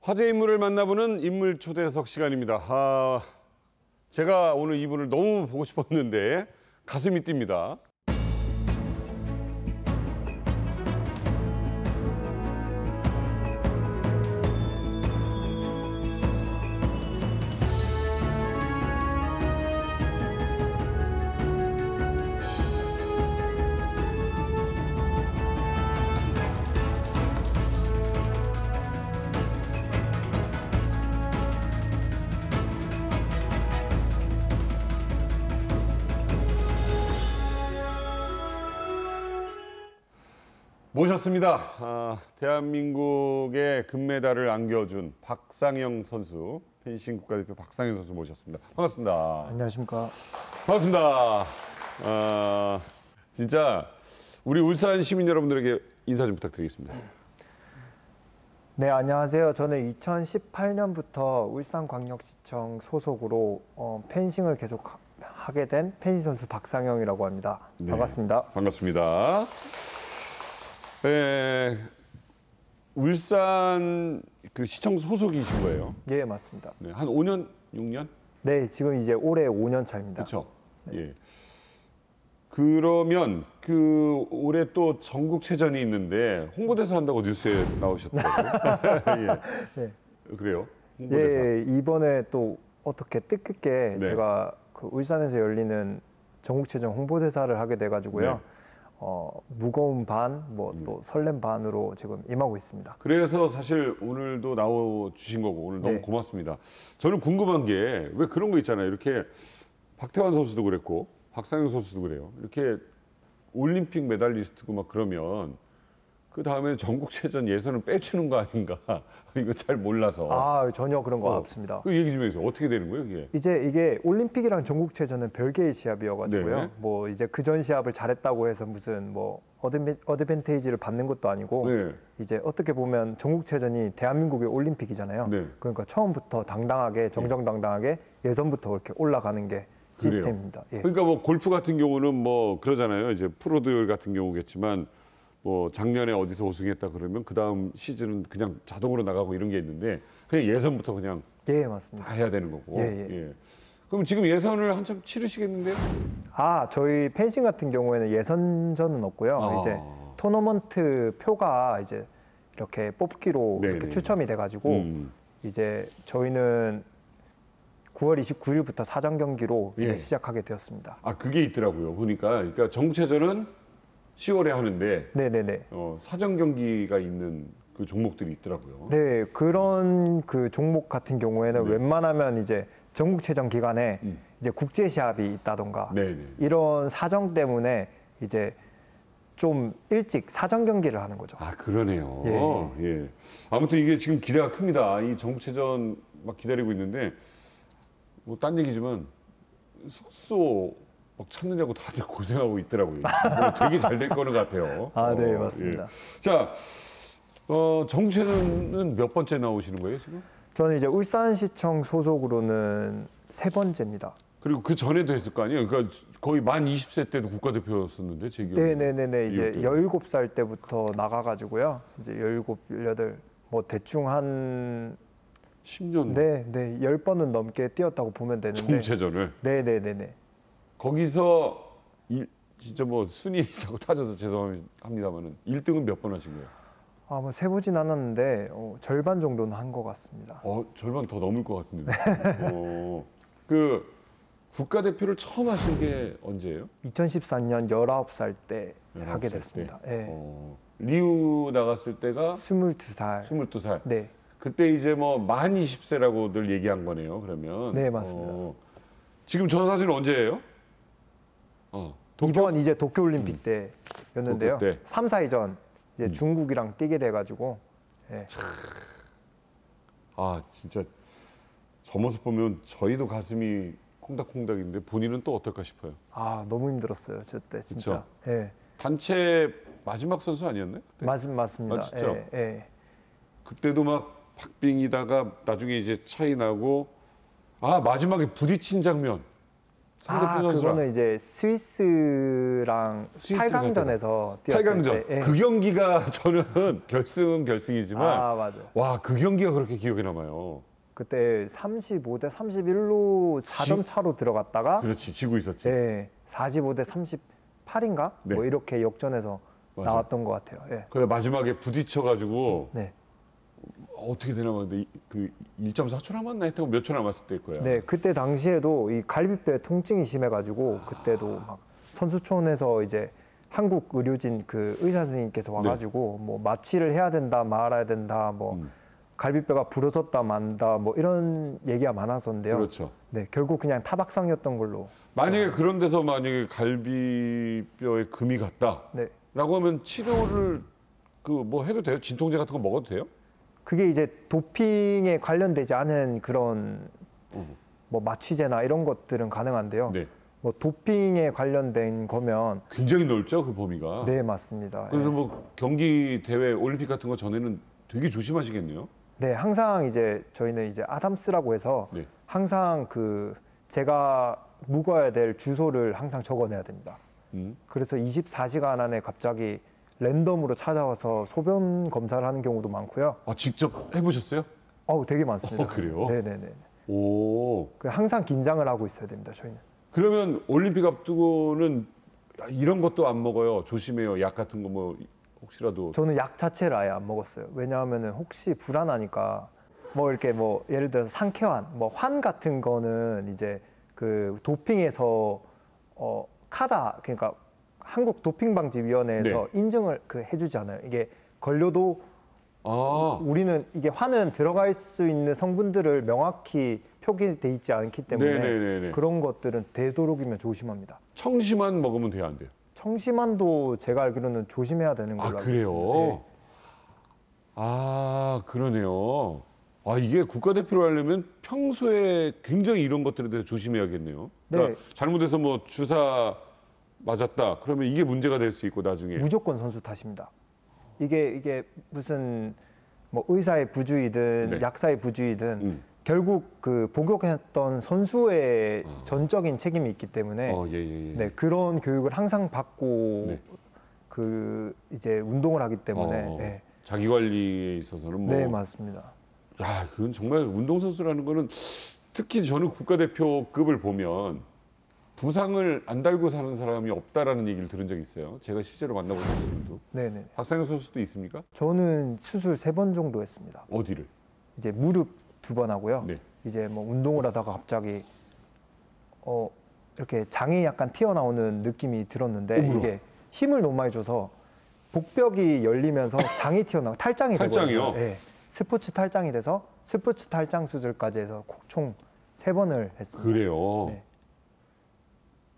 화제 인물을 만나보는 인물 초대석 시간입니다. 제가 오늘 이분을 너무 보고 싶었는데 가슴이 뜁니다. 모셨습니다. 대한민국의 금메달을 안겨준 박상영 선수, 펜싱 국가대표 박상영 선수 모셨습니다. 반갑습니다. 안녕하십니까. 반갑습니다. 진짜 우리 울산 시민 여러분들에게 인사 좀 부탁드리겠습니다. 네, 안녕하세요. 저는 2018년부터 울산광역시청 소속으로 펜싱을 계속 하게 된 펜싱 선수 박상영이라고 합니다. 네, 반갑습니다. 반갑습니다. 울산 그 시청 소속이신 거예요? 예, 맞습니다. 네, 한 5년, 6년? 네, 지금 이제 올해 5년 차입니다. 그렇죠. 네. 예. 그러면 그 올해 또 전국체전이 있는데 홍보대사 한다고 뉴스에 나오셨더라고요. 예. 네. 그래요? 홍보대사. 예, 이번에 또 어떻게 뜻깊게 네. 제가 그 울산에서 열리는 전국체전 홍보대사를 하게 돼가지고요. 네. 무거운 반, 뭐 또 설렘 반으로 지금 임하고 있습니다. 그래서 사실 오늘도 나와 주신 거고 오늘 너무 네. 고맙습니다. 저는 궁금한 게 왜 그런 거 있잖아요. 이렇게 박태환 선수도 그랬고 박상영 선수도 그래요. 이렇게 올림픽 메달리스트고 막 그러면 그 다음에 전국체전 예선을 빼주는 거 아닌가? 이거 잘 몰라서. 전혀 그런 거 없습니다. 그 얘기 좀 해주세요. 어떻게 되는 거예요, 이게? 이제 이게 올림픽이랑 전국체전은 별개의 시합이어가지고요. 네. 뭐 이제 그전 시합을 잘했다고 해서 무슨 뭐 어드밴테이지를 받는 것도 아니고 네. 이제 어떻게 보면 전국체전이 대한민국의 올림픽이잖아요. 네. 그러니까 처음부터 당당하게 정정당당하게 예선부터 이렇게 올라가는 게 시스템입니다. 예. 그러니까 뭐 골프 같은 경우는 뭐 그러잖아요. 이제 프로들 같은 경우겠지만 뭐 작년에 어디서 우승했다 그러면 그 다음 시즌은 그냥 자동으로 나가고 이런 게 있는데 그냥 예선부터 그냥 예, 맞습니다. 다 해야 되는 거고. 예. 그럼 지금 예선을 한참 치르시겠는데요? 저희 펜싱 같은 경우에는 예선전은 없고요. 이제 토너먼트 표가 이제 이렇게 뽑기로 네네. 이렇게 추첨이 돼가지고 이제 저희는 9월 29일부터 사전 경기로 이제 시작하게 되었습니다. 그게 있더라고요. 그러니까 전국체전은 10월에 하는데 네네네. 사전 경기가 있는 그 종목들이 있더라고요. 네, 그런 그 종목 같은 경우에는 네. 웬만하면 이제 전국체전 기간에 이제 국제 시합이 있다던가 네네. 이런 사정 때문에 이제 좀 일찍 사전 경기를 하는 거죠. 그러네요. 예. 예. 아무튼 이게 지금 기대가 큽니다. 이 전국체전 막 기다리고 있는데 뭐 딴 얘기지만 숙소 막 찾느냐고 다들 고생하고 있더라고요. 뭐 되게 잘 될 거는 같아요. 네, 맞습니다. 예. 자, 전국체전은 몇 번째 나오시는 거예요, 지금? 저는 이제 울산시청 소속으로는 3번째입니다. 그리고 그 전에도 했을 거 아니에요? 그러니까 거의 만 20세 때도 국가대표였었는데, 제 기억에. 네네네네. 이제 17살 때부터 나가가지고요. 이제 17, 18, 뭐 대충 한 10년. 네, 10번은 넘게 뛰었다고 보면 되는데. 전국체전을. 네네네네. 거기서 진짜 뭐 순위 자꾸 타져서 죄송합니다만은 1등은 몇 번 하신 거예요? 뭐 세보진 않았는데 절반 정도는 한 것 같습니다. 절반 더 넘을 것 같은데. 그 국가대표를 처음 하신 게 언제예요? 2014년 19살 때 19살 하게 됐습니다. 때? 네. 리우 나갔을 때가 22살. 22살. 네. 그때 이제 뭐 만 20세라고들 얘기한 거네요. 그러면. 네, 맞습니다. 지금 저 사진은 언제예요? 이번 이제 도쿄올림픽 때였는데요. 도쿄 때. 3, 4위전 이제 중국이랑 뛰게 돼가지고. 네. 진짜 저 모습 보면 저희도 가슴이 콩닥콩닥인데 본인은 또 어떨까 싶어요. 너무 힘들었어요. 저때 진짜. 네. 단체 마지막 선수 아니었나요? 그때? 맞습니다. 진짜? 네. 그때도 막 박빙이다가 나중에 이제 차이 나고 마지막에 부딪힌 장면 상대편 선수랑. 그거는 이제 스위스랑 스위스를 8강전에서 뛰었을 8강전. 때. 예. 그 경기가 저는 결승은 결승이지만 맞아요. 와, 그 경기가 그렇게 기억에 남아요. 그때 35대 31로 4점 차로 들어갔다가 그렇지, 지고 있었지. 네, 45대 38인가? 네. 뭐 이렇게 역전해서 맞아. 나왔던 것 같아요. 예. 그래 마지막에 부딪혀가지고 네. 어떻게 되나 봤는데 그 1.4초 남았나 했다고 몇 초 남았을 때일 거야. 네, 그때 당시에도 이 갈비뼈에 통증이 심해가지고 그때도 막 선수촌에서 이제 한국 의료진 그 의사 선생님께서 와가지고 뭐 마취를 해야 된다 말아야 된다 뭐 갈비뼈가 부러졌다 만다 뭐 이런 얘기가 많았었는데요. 그렇죠. 네, 결국 그냥 타박상이었던 걸로. 만약에 그런 데서 만약에 갈비뼈에 금이 갔다. 네, 라고 하면 치료를 그 뭐 해도 돼요? 진통제 같은 거 먹어도 돼요? 그게 이제 도핑에 관련되지 않은 그런 뭐 마취제나 이런 것들은 가능한데요. 네. 뭐 도핑에 관련된 거면 굉장히 넓죠, 그 범위가. 네, 맞습니다. 그래서 예. 뭐 경기 대회 올림픽 같은 거 전에는 되게 조심하시겠네요. 네, 항상 이제 저희는 이제 아담스라고 해서 네. 항상 그 제가 묵어야 될 주소를 항상 적어내야 됩니다. 그래서 24시간 안에 갑자기 랜덤으로 찾아와서 소변 검사를 하는 경우도 많고요. 아, 직접 해보셨어요? 되게 많습니다. 그래요? 네네네. 오. 항상 긴장을 하고 있어야 됩니다. 저희는. 그러면 올림픽 앞두고는 야, 이런 것도 안 먹어요. 조심해요. 약 같은 거 뭐 혹시라도. 저는 약 자체를 아예 안 먹었어요. 왜냐하면은 혹시 불안하니까 뭐 이렇게 뭐 예를 들어서 상쾌환, 뭐 환 같은 거는 이제 그 도핑에서 카다 그러니까 한국 도핑방지위원회에서 네. 인증을 해주잖아요. 이게 걸려도 아, 우리는 이게 환은 들어갈 수 있는 성분들을 명확히 표기돼 있지 않기 때문에 네네네네. 그런 것들은 되도록이면 조심합니다. 청심환 먹으면 돼요, 안 돼요? 청심환도 제가 알기로는 조심해야 되는 걸로 아, 알고 그래요? 있습니다. 네. 아, 그러네요. 아, 이게 국가대표로 하려면 평소에 굉장히 이런 것들에 대해서 조심해야겠네요. 그러니까 네. 잘못해서 뭐 주사 맞았다. 그러면 이게 문제가 될 수 있고 나중에. 무조건 선수 탓입니다. 이게 무슨 뭐 의사의 부주의든 네. 약사의 부주의든 결국 그 복역했던 선수의 전적인 책임이 있기 때문에 예, 예, 예. 네, 그런 교육을 항상 받고 네. 그 이제 운동을 하기 때문에 네. 자기 관리에 있어서는 뭐. 네, 맞습니다. 야, 그건 정말 운동선수라는 거는 특히 저는 국가대표급을 보면 부상을 안 달고 사는 사람이 없다라는 얘기를 들은 적이 있어요. 제가 실제로 만나본 선수들도. 네네. 박상현 선수도 있습니까? 저는 수술 3번 정도 했습니다. 어디를? 이제 무릎 2번 하고요. 네. 이제 뭐 운동을 하다가 갑자기 이렇게 장이 약간 튀어나오는 느낌이 들었는데 어머나. 이게 힘을 너무 많이 줘서 복벽이 열리면서 장이 튀어나와 탈장이 탈장이요? 되거든요. 네. 스포츠 탈장이 돼서 스포츠 탈장 수술까지 해서 총 3번을 했습니다. 그래요. 네.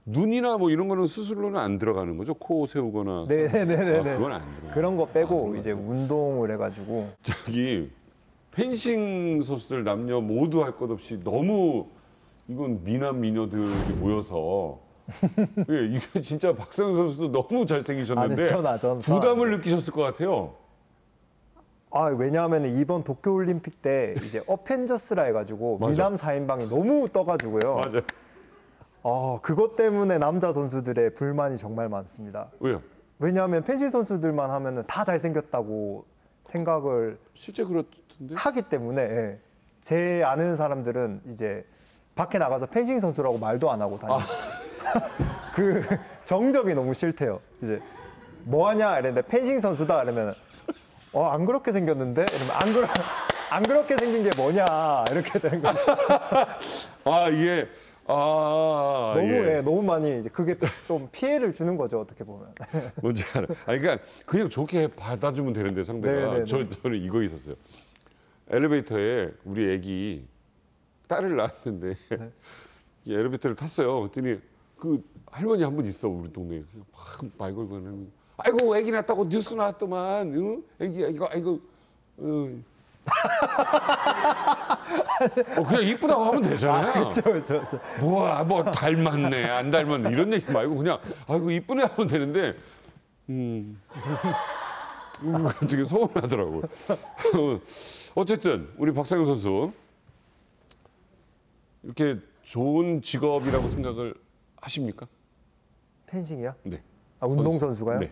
눈이나 뭐 이런 거는 수술로는 안 들어가는 거죠? 코 세우거나. 네네네네. 아, 그건 안 들어가요. 그런 거 빼고 그건 이제 안 들어가요. 운동을 해가지고 저기 펜싱 선수들 남녀 모두 할 것 없이 너무 이건 미남 미녀들이 모여서 예, 이게 진짜 박상현 선수도 너무 잘생기셨는데 전 부담을 느끼셨을 것 같아요. 왜냐하면 이번 도쿄올림픽 때 이제 어펜져스라 해가지고 맞아. 미남 4인방이 너무 떠가지고요. 맞아요. 그것 때문에 남자 선수들의 불만이 정말 많습니다. 왜요? 왜냐하면 펜싱 선수들만 하면은 다 잘생겼다고 생각을 실제 그렇던데? 하기 때문에 예. 제 아는 사람들은 이제 밖에 나가서 펜싱 선수라고 말도 안 하고 다니고 그 정적이 너무 싫대요. 이제 뭐 하냐 이랬는데 펜싱 선수다 이러면 안 그렇게 생겼는데 이러면 안 그렇게 생긴 게 뭐냐 이렇게 되는 거죠. 이게 너무 예. 너무 많이 이제 그게 좀 피해를 주는 거죠 어떻게 보면. 뭔지 알아. 그러니까 그냥 좋게 받아주면 되는데 상대가 네네네. 저는 이거 있었어요. 엘리베이터에 우리 애기 딸을 낳았는데 이 엘리베이터를 탔어요. 그랬더니 그 할머니 한 분 있어 우리 동네에 막 말 걸고 하는. 아이고 애기 낳았다고 뉴스 나왔더만. 응? 애기 이거 아이고. 그냥 이쁘다고 하면 되잖아요. 그렇죠. 뭐 닮았네 안 닮았네 이런 얘기 말고 그냥 아이고 이쁘네 하면 되는데 되게 서운하더라고. 어쨌든 우리 박상현 선수 이렇게 좋은 직업이라고 생각을 하십니까? 펜싱이요? 네. 아, 운동선수가요? 네.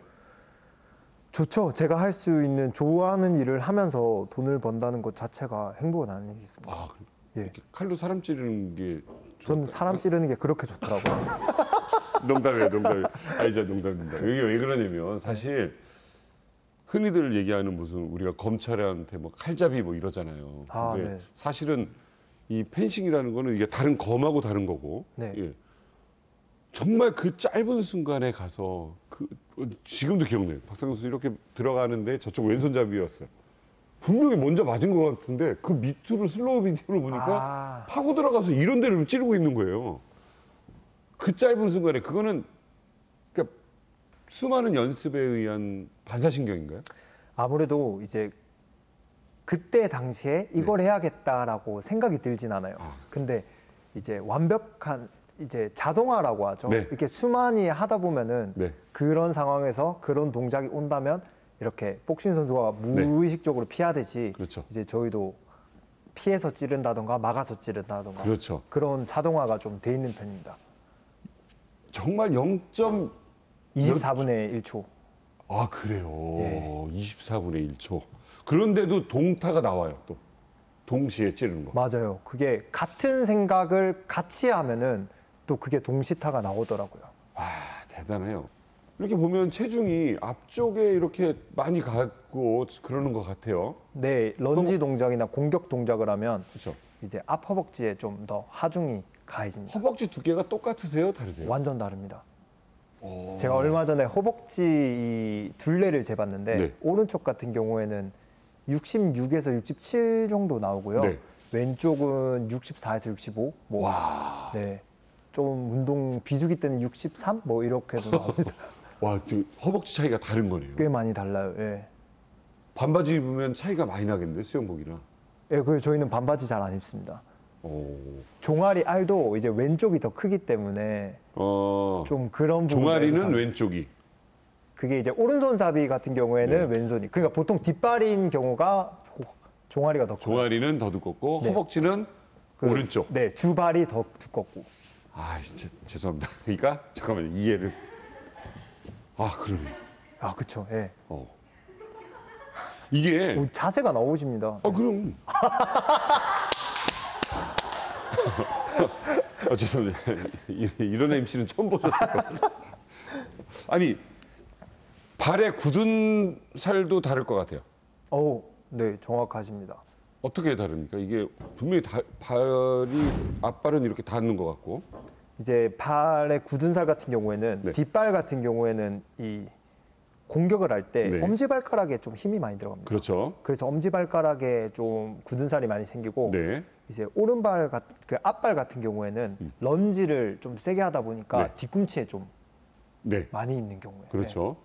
좋죠. 제가 할 수 있는 좋아하는 일을 하면서 돈을 번다는 것 자체가 행복은 아니겠습니까? 아, 예. 이렇게 칼로 사람 찌르는 게 전 사람 찌르는 게 그렇게 좋더라고요. 농담이에요, 농담이에요. 아니, 저 농담입니다. 이게 왜 그러냐면 사실 흔히들 얘기하는 무슨 우리가 검찰한테 뭐 칼잡이 뭐 이러잖아요. 아, 근데 네. 사실은 이 펜싱이라는 거는 이게 다른 검하고 다른 거고. 네. 예. 정말 그 짧은 순간에 가서 지금도 기억나요. 박상현 선수 이렇게 들어가는데 저쪽 왼손잡이였어요. 분명히 먼저 맞은 것 같은데 그 밑으로 슬로우 비디오를 보니까 파고 들어가서 이런 데를 찌르고 있는 거예요. 그 짧은 순간에 그거는 그러니까 수많은 연습에 의한 반사신경인가요? 아무래도 이제 그때 당시에 이걸 네. 해야겠다라고 생각이 들진 않아요. 근데 이제 완벽한 이제 자동화라고 하죠. 네. 이렇게 수많이 하다 보면은 네. 그런 상황에서 그런 동작이 온다면 이렇게 복싱 선수가 무의식적으로 피하듯이 그렇죠. 이제 저희도 피해서 찌른다던가 막아서 찌른다던가 그렇죠. 그런 자동화가 좀 돼 있는 편입니다. 정말 0점 24분의 1초. 아 그래요. 예. 24분의 1초. 그런데도 동타가 나와요. 또 동시에 찌르는 거. 맞아요. 그게 같은 생각을 같이 하면은 또 그게 동시타가 나오더라고요. 와 대단해요. 이렇게 보면 체중이 앞쪽에 이렇게 많이 가고 그러는 것 같아요. 네, 런지 동작이나 공격 동작을 하면 그렇죠. 이제 앞 허벅지에 좀 더 하중이 가해집니다. 허벅지 두께가 똑같으세요? 다르세요? 완전 다릅니다. 오. 제가 얼마 전에 허벅지 이 둘레를 재봤는데 네. 오른쪽 같은 경우에는 66에서 67 정도 나오고요. 네. 왼쪽은 64에서 65. 뭐, 와. 네, 좀 운동 비수기 때는 63 뭐 이렇게도 나옵니다. 와, 허벅지 차이가 다른 거네요. 꽤 많이 달라요. 예. 반바지 입으면 차이가 많이 나겠는데 수영복이나. 예, 그리고 저희는 반바지 잘 안 입습니다. 오. 종아리 알도 이제 왼쪽이 더 크기 때문에 좀 그런 부분. 종아리는 왼쪽이. 그게 이제 오른손잡이 같은 경우에는 네. 왼손이. 그러니까 보통 뒷발인 경우가 종아리가 더 커요. 종아리는 더 두껍고 네. 허벅지는 그, 오른쪽. 네, 주발이 더 두껍고. 아, 진짜 죄송합니다. 그러니까 잠깐만요. 이해를. 아, 그러네. 아, 그렇죠. 예. 이게 오, 자세가 나오십니다. 그럼. 죄송합니다. 이런 MC는 처음 보셨을 거예요. 아니, 발에 굳은 살도 다를 것 같아요. 네, 정확하십니다. 어떻게 다릅니까? 이게 분명히 발이 앞발은 이렇게 닿는 것 같고. 이제 발의 굳은 살 같은 경우에는 네. 뒷발 같은 경우에는 이 공격을 할 때 네. 엄지발가락에 좀 힘이 많이 들어갑니다. 그렇죠. 그래서 엄지발가락에 좀 굳은 살이 많이 생기고 네. 이제 오른발 그 앞발 같은 경우에는 런지를 좀 세게 하다 보니까 네. 뒤꿈치에 좀 네. 많이 있는 경우에. 그렇죠.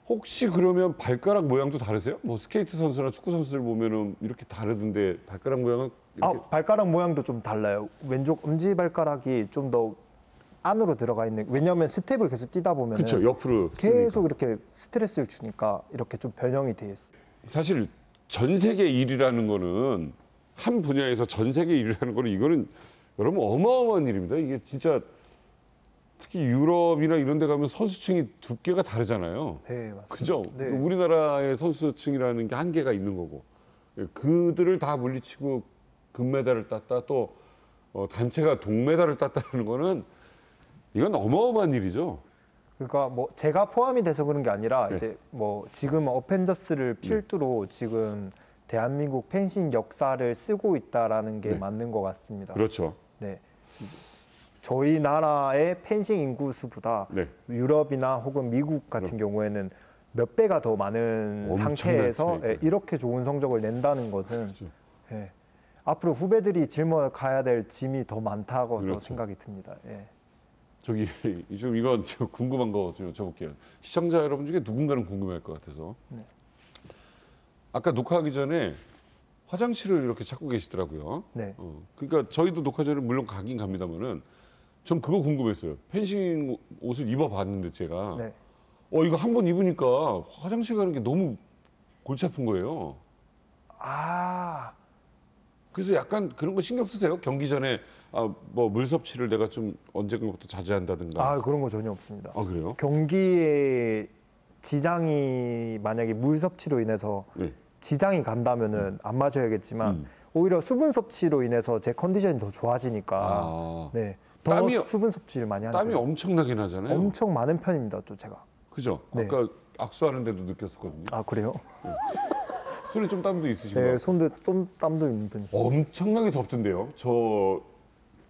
혹시 그러면 발가락 모양도 다르세요? 뭐 스케이트 선수나 축구 선수들 보면은 이렇게 다르던데 발가락 모양은 이렇게 발가락 모양도 좀 달라요. 왼쪽 엄지발가락이 좀 더 안으로 들어가 있는. 왜냐하면 스텝을 계속 뛰다 보면 그렇죠. 옆으로 계속 이렇게 스트레스를 주니까 이렇게 좀 변형이 돼 있어요. 사실 전 세계 1위라는 거는 한 분야에서 전 세계 1위라는 거는 이거는 여러분 어마어마한 일입니다. 이게 진짜 특히 유럽이나 이런 데 가면 선수층이 두께가 다르잖아요. 네, 맞습니다. 그죠? 네. 우리나라의 선수층이라는 게 한계가 있는 거고 그들을 다 물리치고 금메달을 땄다 또 단체가 동메달을 땄다는 거는 이건 어마어마한 일이죠. 그러니까 뭐 제가 포함이 돼서 그런 게 아니라 네. 이제 뭐 지금 어펜져스를 필두로 지금 대한민국 펜싱 역사를 쓰고 있다라는 게 네. 맞는 것 같습니다. 그렇죠. 네. 저희 나라의 펜싱 인구 수보다 네. 유럽이나 혹은 미국 같은 경우에는 몇 배가 더 많은 엄청난 상태에서 차이가. 예, 이렇게 좋은 성적을 낸다는 것은 그렇죠. 예, 앞으로 후배들이 짊어가야 될 짐이 더 많다고 또 그렇죠. 생각이 듭니다. 예. 저기 좀 이건 저 궁금한 거 좀 여쭤볼게요. 시청자 여러분 중에 누군가는 궁금할 것 같아서. 네. 아까 녹화하기 전에 화장실을 이렇게 찾고 계시더라고요. 네. 그러니까 저희도 녹화 전에 물론 가긴 갑니다만은 전 그거 궁금했어요. 펜싱 옷을 입어봤는데 제가 네. 이거 한 번 입으니까 화장실 가는 게 너무 골치 아픈 거예요. 그래서 약간 그런 거 신경 쓰세요? 경기 전에 뭐 물 섭취를 내가 좀 언젠가부터 자제한다든가. 아, 그런 거 전혀 없습니다. 아, 그래요? 경기에 지장이 만약에 물 섭취로 인해서 네. 지장이 간다면은 안 마셔야겠지만 오히려 수분 섭취로 인해서 제 컨디션이 더 좋아지니까 아. 네. 더 땀이- 수분 섭취를 많이 하는 땀이 편이에요. 엄청나게 나잖아요. 엄청 많은 편입니다, 또 제가. 그죠? 네. 아까 악수하는데도 느꼈었거든요. 아, 그래요? 손에 좀 땀도 있으시고. 네, 손도 좀 땀도 있는 편이에요. 엄청나게 덥던데요. 저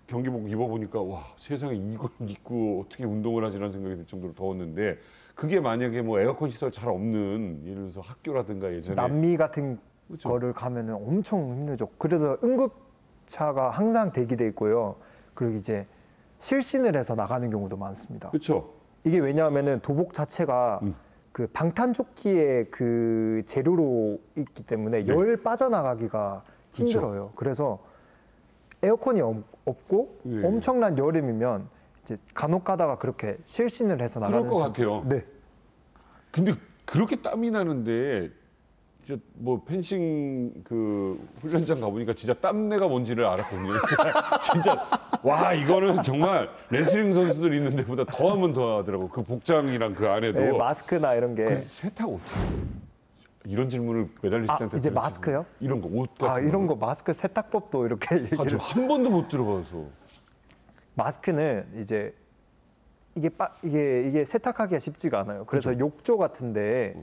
경기복 입어보니까 와 세상에 이걸 입고 어떻게 운동을 하지라는 생각이 들 정도로 더웠는데 그게 만약에 뭐 에어컨 시설 잘 없는 예를 들어서 학교라든가 예전에 남미 같은 그쵸? 거를 가면은 엄청 힘들죠. 그래서 응급차가 항상 대기돼 있고요. 그리고 이제 실신을 해서 나가는 경우도 많습니다. 그렇죠. 이게 왜냐하면은 도복 자체가 그 방탄조끼의 그 재료로 있기 때문에 네. 열 빠져나가기가 그쵸. 힘들어요. 그래서 에어컨이 없고 네. 엄청난 여름이면 이제 간혹 가다가 그렇게 실신을 해서 나가는 그럴 것 같아요. 네. 근데 그렇게 땀이 나는데 진짜 뭐 펜싱 그 훈련장 가보니까 진짜 땀내가 뭔지를 알았거든요. 진짜 와 이거는 정말 레슬링 선수들 있는 데보다 더하면 더하더라고. 그 복장이랑 그 안에도 네, 마스크나 이런 게 그 세탁 어떻게 해요? 이런 질문을 메달리스트한테 이제 드렸지. 마스크요? 이런 거 옷 같은 아, 이런 거 마스크 세탁법도 이렇게 얘기를 한 번도 못 들어봐서 마스크는 이제 이게 세탁하기가 쉽지가 않아요. 그래서 욕조 같은데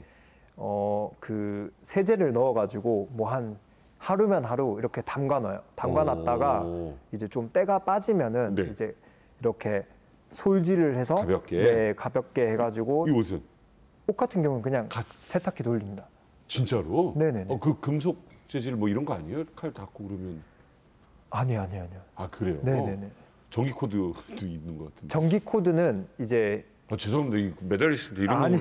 그 세제를 넣어가지고 뭐 한 하루면 하루 이렇게 담가놔요. 담가놨다가 오. 이제 좀 때가 빠지면은 네. 이제 이렇게 솔질을 해서 가볍게? 네, 가볍게 해가지고 이 옷은 옷 같은 경우는 그냥 세탁기 돌립니다. 진짜로? 네네네. 그 금속 재질 뭐 이런 거 아니에요? 칼 닿고 그러면 아니요. 아 그래요? 네네네. 전기 코드도 있는 것 같은데. 전기 코드는 이제 죄송합니다. 이 메달리스트 이런 거 아니요.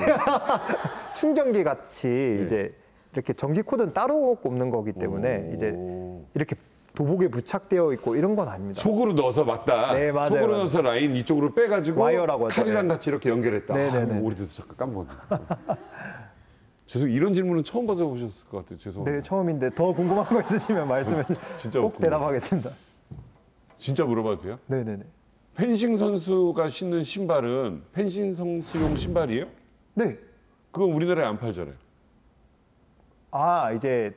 충전기 같이 네. 이제 이렇게 전기 코드는 따로 꼽는 거기 때문에 오. 이제 이렇게 도복에 부착되어 있고 이런 건 아닙니다. 속으로 넣어서 맞다. 네, 맞아요, 속으로 맞아요. 넣어서 라인 이쪽으로 빼가지고 와이어라고 하죠. 칼이랑 네. 같이 이렇게 연결했다. 네네네. 오래돼서 잠깐 까먹었네. 죄송 이런 질문은 처음 받아보셨을 것 같아요. 죄송합니다. 네, 처음인데 더 궁금한 거 있으시면 말씀해 진짜 꼭 궁금해요. 대답하겠습니다. 진짜 물어봐도 돼요? 네네네. 펜싱 선수가 신는 신발은 펜싱 선수용 신발이에요? 네. 그건 우리나라에 안 팔잖아요. 아, 이제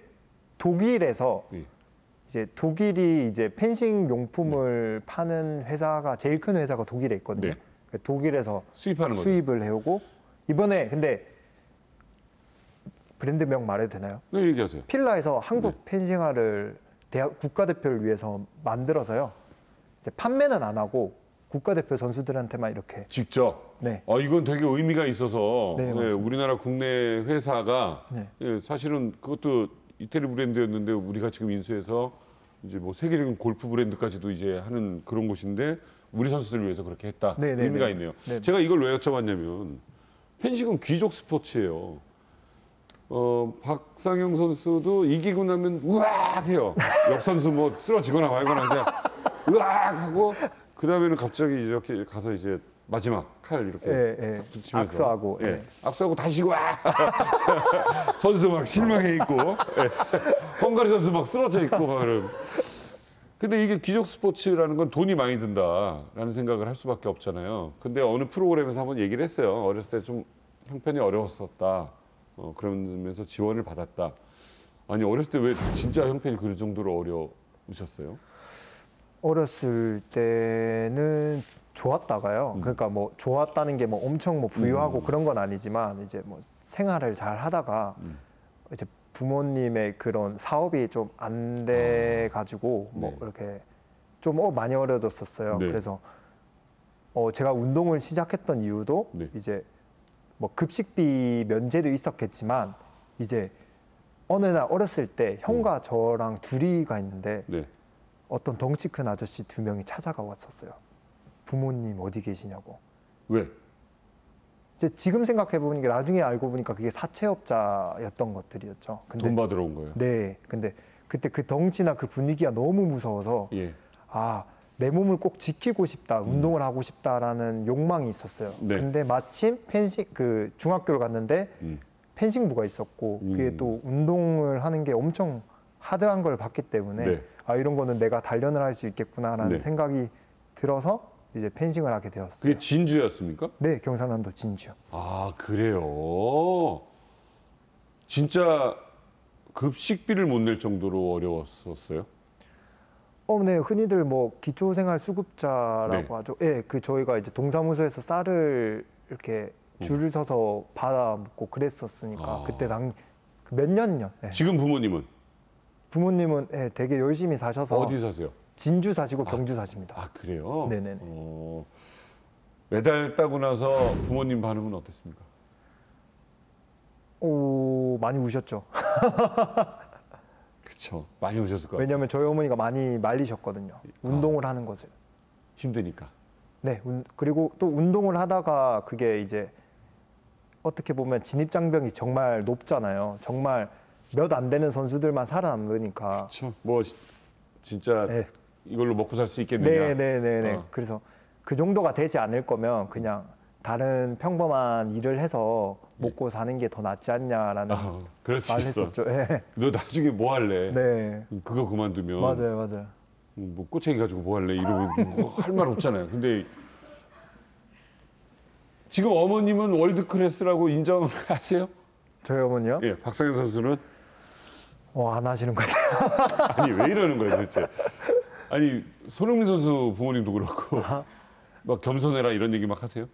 독일에서 예. 이제 독일이 이제 펜싱 용품을 파는 회사가 제일 큰 회사가 독일에 있거든요. 네. 독일에서 수입하는 거죠. 수입을 해오고 이번에 근데 브랜드명 말해도 되나요? 네, 얘기하세요. 필라에서 한국 펜싱화를 대학 국가대표를 위해서 만들어서요. 이제 판매는 안 하고 국가대표 선수들한테만 이렇게 직접. 네. 이건 되게 의미가 있어서 네, 맞습니다. 우리나라 국내 회사가 네. 사실은 그것도 이태리 브랜드였는데 우리가 지금 인수해서 이제 뭐 세계적인 골프 브랜드까지도 이제 하는 그런 곳인데 우리 선수들을 위해서 그렇게 했다. 네, 네, 의미가 네. 있네요. 네. 제가 이걸 왜 여쭤봤냐면 펜싱은 귀족 스포츠예요. 박상영 선수도 이기고 나면 우악 해요. 옆 선수 뭐 쓰러지거나 말거나 그냥 으악 하고 그 다음에는 갑자기 이렇게 가서 이제 마지막 칼 이렇게 예, 예. 딱 붙이면서 악수하고, 예. 예. 악수하고 다시 와 선수 막 실망해 있고 헝가리 선수 막 쓰러져 있고 막 그런. 근데 이게 귀족 스포츠라는 건 돈이 많이 든다라는 생각을 할 수밖에 없잖아요. 근데 어느 프로그램에서 한번 얘기를 했어요. 어렸을 때 좀 형편이 어려웠었다. 그러면서 지원을 받았다. 아니 어렸을 때 왜 진짜 형편이 그 정도로 어려우셨어요? 어렸을 때는 좋았다가요. 그러니까 뭐 좋았다는 게 뭐 엄청 뭐 부유하고 그런 건 아니지만 이제 뭐 생활을 잘 하다가 이제 부모님의 그런 사업이 좀 안 돼 가지고 뭐 네. 이렇게 좀 많이 어려졌었어요. 네. 그래서 제가 운동을 시작했던 이유도 네. 이제 뭐 급식비 면제도 있었겠지만 이제 어느 날 어렸을 때 형과 저랑 둘이가 있는데 네. 어떤 덩치 큰 아저씨 2명이 찾아가 왔었어요. 부모님 어디 계시냐고. 왜? 이제 지금 생각해 보니까 나중에 알고 보니까 그게 사채업자였던 것들이었죠. 근데 돈 받으러 온 거예요? 네, 근데 그때 그 덩치나 그 분위기가 너무 무서워서 예. 내 몸을 꼭 지키고 싶다, 운동을 하고 싶다라는 욕망이 있었어요. 네. 근데 마침 펜싱 그 중학교를 갔는데 펜싱부가 있었고 그게 또 운동을 하는 게 엄청 하드한 걸 봤기 때문에 네. 아 이런 거는 내가 단련을 할 수 있겠구나라는 네. 생각이 들어서 이제 펜싱을 하게 되었어요. 그게 진주였습니까? 네, 경상남도 진주요. 아, 그래요. 진짜 급식비를 못 낼 정도로 어려웠었어요? 네, 흔히들 뭐 기초생활수급자라고 네. 하죠. 예, 그 저희가 이제 동사무소에서 쌀을 이렇게 줄을 서서 받아 먹고 그랬었으니까 아. 그때 몇 년요. 예. 지금 부모님은 부모님은 예, 되게 열심히 사셔서 어디 사세요? 진주 사시고 경주 사십니다. 아, 그래요? 네네네. 메달 따고 나서 부모님 반응은 어땠습니까? 오, 많이 우셨죠. 그렇죠. 많이 오셨을 거예요. 왜냐하면 저희 어머니가 많이 말리셨거든요. 운동을 하는 것을. 힘드니까. 네, 그리고 또 운동을 하다가 그게 이제 어떻게 보면 진입장벽이 정말 높잖아요. 정말 몇 안 되는 선수들만 살아남으니까. 그렇죠. 뭐 진짜 네. 이걸로 먹고 살 수 있겠느냐. 네네네네. 어. 그래서 그 정도가 되지 않을 거면 그냥 다른 평범한 일을 해서 먹고 사는 게 더 낫지 않냐라는 그럴 수 말을 있어. 했었죠. 네. 너 나중에 뭐 할래? 네. 그거 그만두면 맞아요, 맞아요. 뭐 꼬챙이 가지고 뭐 할래? 이러면 뭐 할 말 없잖아요. 근데 지금 어머님은 월드 클래스라고 인정하세요? 저희 어머니요? 예, 박상현 선수는 안 하시는 거 같아요. 아니 왜 이러는 거예요 도대체? 아니 손흥민 선수 부모님도 그렇고 막 겸손해라 이런 얘기 막 하세요?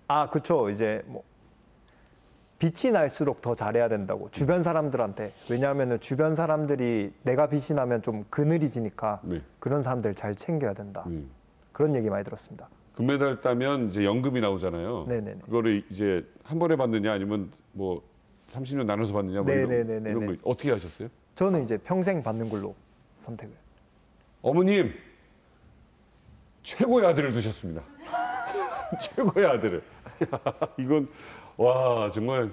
아, 그쵸. 이제 뭐 빛이 날수록 더 잘해야 된다고 주변 사람들한테. 왜냐하면은 주변 사람들이 내가 빛이 나면 좀 그늘이지니까 네. 그런 사람들 잘 챙겨야 된다. 음. 그런 얘기 많이 들었습니다. 금메달 따면 이제 연금이 나오잖아요. 네네네. 그거를 이제 한 번에 받느냐 아니면 뭐 30년 나눠서 받느냐 뭐 네네네네네. 이런 거 어떻게 하셨어요? 저는 이제 평생 받는 걸로 선택을. 어머님 최고의 아들을 두셨습니다. 최고의 아들을. 이건 와 정말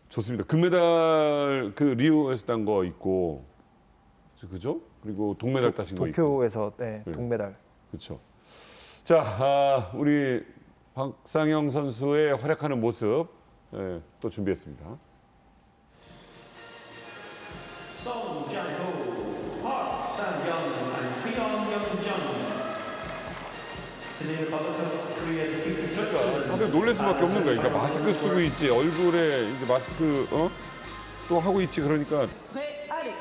좋습니다. 금메달 그 리오에서 딴 거 있고 그죠? 그리고 동메달 따신 거 있고. 도쿄에서 네, 네. 동메달. 그렇죠. 자, 우리 박상영 선수의 활약하는 모습 또 준비했습니다. 송장호, 박상영, and Kyung Young-jung. Today, the public of Korea defeated Switzerland. 다들 놀랄 수밖에 없는 거야. 그러니까 마스크 쓰고 있지, 얼굴에 이제 마스크 또 하고 있지. 그러니까 회아리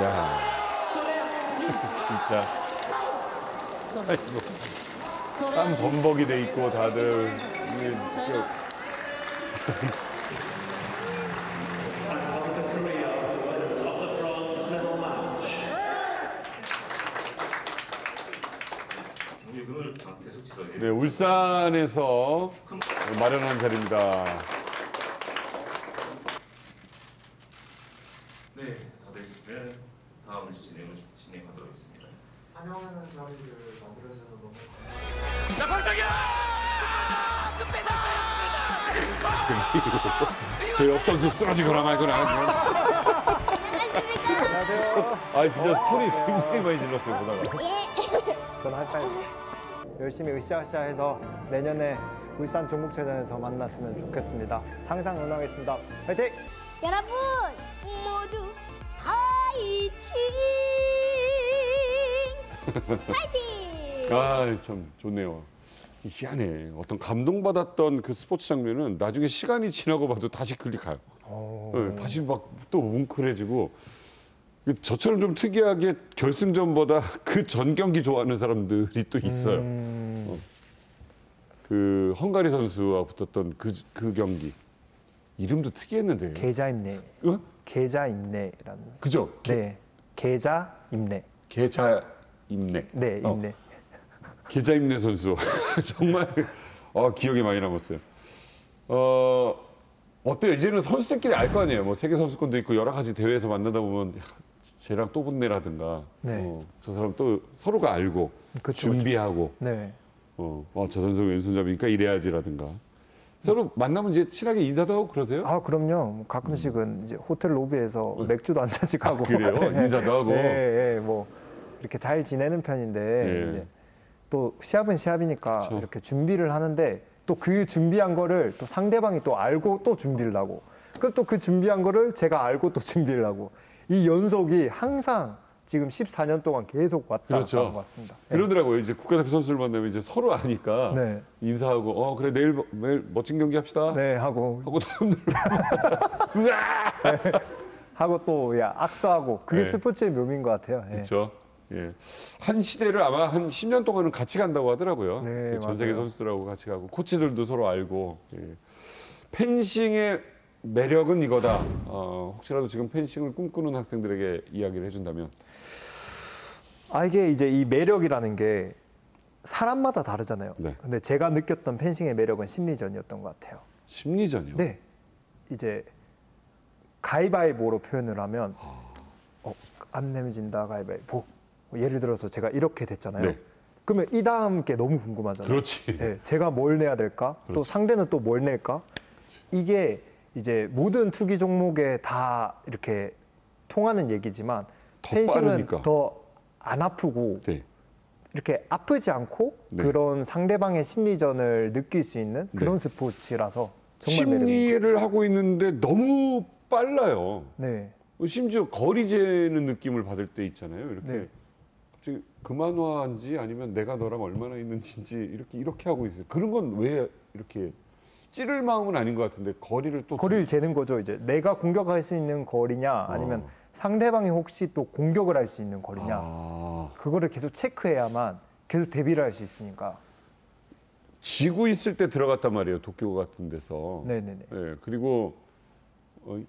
야 진짜 아이고 땀 범벅이 돼 있고 다들 이게 네, 울산에서 마련한 자리입니다. 네, 다 됐으면 다음 진행하도록 하겠습니다. 환영하는 자리를 만들어주셔서 너무 저희 업 선수 쓰러지거나 말거나 안녕하세요. 아 진짜 소리 굉장히 많이 질렀어요 보다가. 저는 한창 열심히 으쌰으쌰해서 내년에 울산 전국체전에서 만났으면 좋겠습니다. 항상 응원하겠습니다. 화이팅! 여러분 모두 파이팅! 파이팅! 아 참 좋네요. 희한해. 어떤 감동받았던 그 스포츠 장면은 나중에 시간이 지나고 봐도 다시 클릭가요. 네, 다시 막 또 뭉클해지고 저처럼 좀 특이하게 결승전보다 그 전 경기 좋아하는 사람들이 또 있어요. 그 헝가리 선수와 붙었던 그 경기 이름도 특이했는데. 계좌임내. 어? 계좌임내라는. 그죠? 네. 계좌임내. 계좌임내. 네, 임내. 계좌임내 선수 정말 기억에 많이 남았어요. 어때요? 이제는 선수들끼리 알 거 아니에요. 뭐 세계 선수권도 있고 여러 가지 대회에서 만나다 보면 야, 쟤랑 또 붙네라든가. 네. 저 사람 또 서로가 알고 그쵸, 준비하고. 네. 저 선수 왼손잡이니까 이래야지라든가. 서로 만나면 이제 친하게 인사도 하고 그러세요? 아, 그럼요. 뭐 가끔씩은 이제 호텔 로비에서 맥주도 한 잔씩 하고. 그래요? 인사도 하고. 네, 네, 뭐 이렇게 잘 지내는 편인데 네. 이제 또 시합은 시합이니까 그쵸. 이렇게 준비를 하는데 또 그 준비한 거를 또 상대방이 또 알고 또 준비를 하고 그럼 또 그 준비한 거를 제가 알고 또 준비를 하고 이 연속이 항상 지금 14년 동안 계속 왔다 갔다 그렇죠. 한것 같습니다. 네. 그러더라고요. 이제 국가대표 선수를 만나면 이제 서로 아니까 네. 인사하고 그래 내일 멋진 경기 합시다. 네, 하고 다음 날 하고 또 악수하고 그게 네. 스포츠의 묘미인 것 같아요. 예. 그렇죠. 예. 한 시대를 아마 한 10년 동안은 같이 간다고 하더라고요. 네, 전 세계 맞아요. 선수들하고 같이 가고 코치들도 서로 알고. 예. 펜싱의 매력은 이거다. 혹시라도 지금 펜싱을 꿈꾸는 학생들에게 이야기를 해준다면. 이게 이제 이 매력이라는 게 사람마다 다르잖아요. 네. 근데 제가 느꼈던 펜싱의 매력은 심리전이었던 것 같아요. 심리전이요. 네. 이제 가위바위보로 표현을 하면 안 내면 진다 가위바위보. 예를 들어서 제가 이렇게 됐잖아요. 네. 그러면 이 다음 게 너무 궁금하잖아요. 그렇지. 네, 제가 뭘 내야 될까? 또 그렇지. 상대는 또 뭘 낼까? 이게 이제 모든 투기 종목에 다 이렇게 통하는 얘기지만 더 펜싱은 빠르니까. 더 안 아프고 네. 이렇게 아프지 않고 네. 그런 상대방의 심리전을 느낄 수 있는 그런 스포츠라서 정말 매력입니다. 심리를 하고 있는데 너무 빨라요. 네. 심지어 거리 재는 느낌을 받을 때 있잖아요. 이렇게 네. 갑자기 그만화인지 아니면 내가 너랑 얼마나 있는지 이렇게 하고 있어요. 그런 건 왜 이렇게 찌를 마음은 아닌 것 같은데 거리를 또 거리를 재는 거죠. 이제 내가 공격할 수 있는 거리냐 아니면 상대방이 혹시 또 공격을 할 수 있는 거리냐 그거를 계속 체크해야만 계속 대비를 할 수 있으니까. 지고 있을 때 들어갔단 말이에요. 도쿄 같은 데서. 네네네. 예, 그리고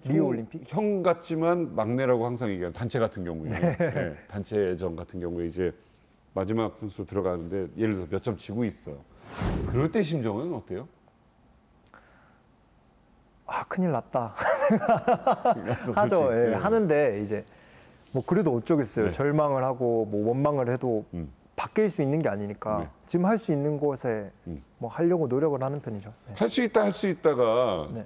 리오 올림픽? 형 같지만 막내라고 항상 얘기하는 단체 같은 경우에 네. 예, 단체전 같은 경우에 이제 마지막 선수 들어가는데 예를 들어 몇 점 지고 있어요. 그럴 때 심정은 어때요? 큰일 났다. 하죠. 솔직히. 예, 예. 하는데 이제 뭐 그래도 어쩌겠어요. 네. 절망을 하고 뭐 원망을 해도 바뀔 수 있는 게 아니니까 네. 지금 할 수 있는 곳에 뭐 하려고 노력을 하는 편이죠. 네. 할 수 있다가 네.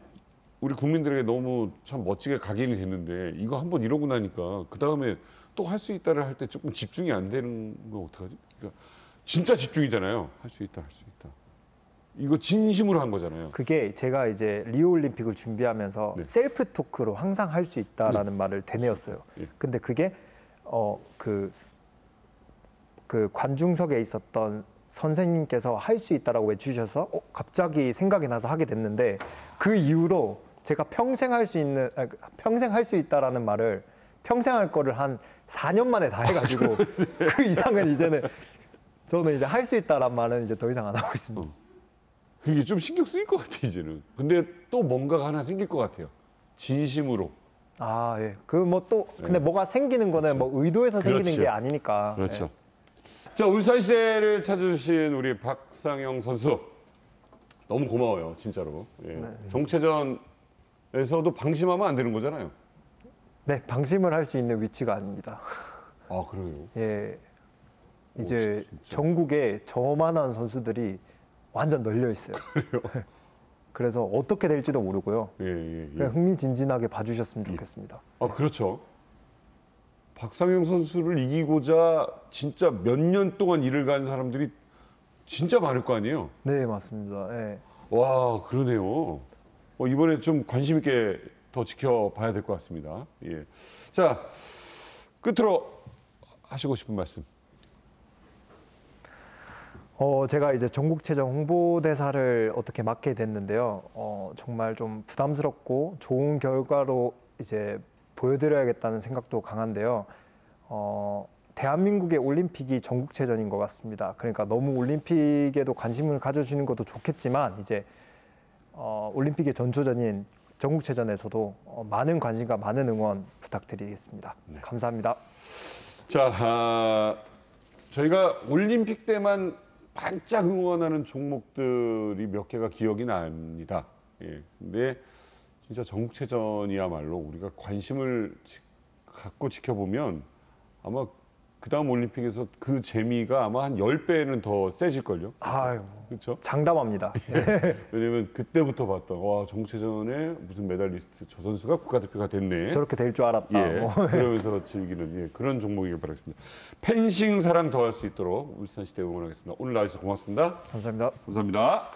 우리 국민들에게 너무 참 멋지게 각인이 됐는데 이거 한번 이러고 나니까 그 다음에 또 할 수 있다를 할 때 조금 집중이 안 되는 거 어떡하지? 그러니까 진짜 집중이잖아요. 할 수 있다. 이거 진심으로 한 거잖아요. 그게 제가 이제 리오 올림픽을 준비하면서 네. 셀프 토크로 항상 할 수 있다라는 말을 되뇌었어요. 예. 근데 그게 그 관중석에 있었던 선생님께서 할 수 있다라고 외주셔서 갑자기 생각이 나서 하게 됐는데 그 이후로 제가 평생 할 수 있다라는 말을 평생 할 거를 한 4년 만에 다 해가지고 그 이상은 이제는 저는 이제 할 수 있다란 말은 이제 더 이상 안 하고 있습니다. 그게 좀 신경 쓰일 것 같아 이제는. 근데 또 뭔가가 하나 생길 것 같아요. 진심으로. 예. 그 뭐 또 근데 뭐가 생기는 거는 뭐 의도해서 생기는 그렇죠. 게 아니니까. 그렇죠. 예. 자, 울산시대를 찾아주신 우리 박상영 선수 너무 고마워요, 진짜로. 예. 정체전에서도 방심하면 안 되는 거잖아요. 네, 방심을 할 수 있는 위치가 아닙니다. 아, 그래요? 예. 이제 진짜. 전국에 저만한 선수들이 완전 널려 있어요. 그래요? 그래서 어떻게 될지도 모르고요. 예. 그냥 흥미진진하게 봐주셨으면 좋겠습니다. 아, 그렇죠. 박상영 선수를 이기고자 진짜 몇 년 동안 일을 간 사람들이 진짜 많을 거 아니에요? 네, 맞습니다. 예. 와, 그러네요. 이번에 좀 관심 있게 더 지켜봐야 될 것 같습니다. 예. 자, 끝으로 하시고 싶은 말씀. 제가 이제 전국체전 홍보대사를 어떻게 맡게 됐는데요. 정말 좀 부담스럽고 좋은 결과로 이제 보여드려야겠다는 생각도 강한데요. 대한민국의 올림픽이 전국체전인 것 같습니다. 그러니까 너무 올림픽에도 관심을 가져주는 것도 좋겠지만 이제 올림픽의 전초전인 전국체전에서도 많은 관심과 많은 응원 부탁드리겠습니다. 네. 감사합니다. 자, 저희가 올림픽 때만 반짝 응원하는 종목들이 몇 개가 기억이 납니다. 예. 근데 진짜 전국체전이야말로 우리가 관심을 갖고 지켜보면 아마 그 다음 올림픽에서 그 재미가 아마 한 10배는 더 세질걸요. 아유, 그렇죠? 장담합니다. 왜냐면 그때부터 봤던 와, 전국체전에 무슨 메달리스트 저 선수가 국가대표가 됐네. 저렇게 될 줄 알았다. 예, 그러면서 즐기는 그런 종목이길 바라겠습니다. 펜싱 사랑 더할 수 있도록 울산시대 응원하겠습니다. 오늘 나와주셔서 고맙습니다. 감사합니다. 감사합니다.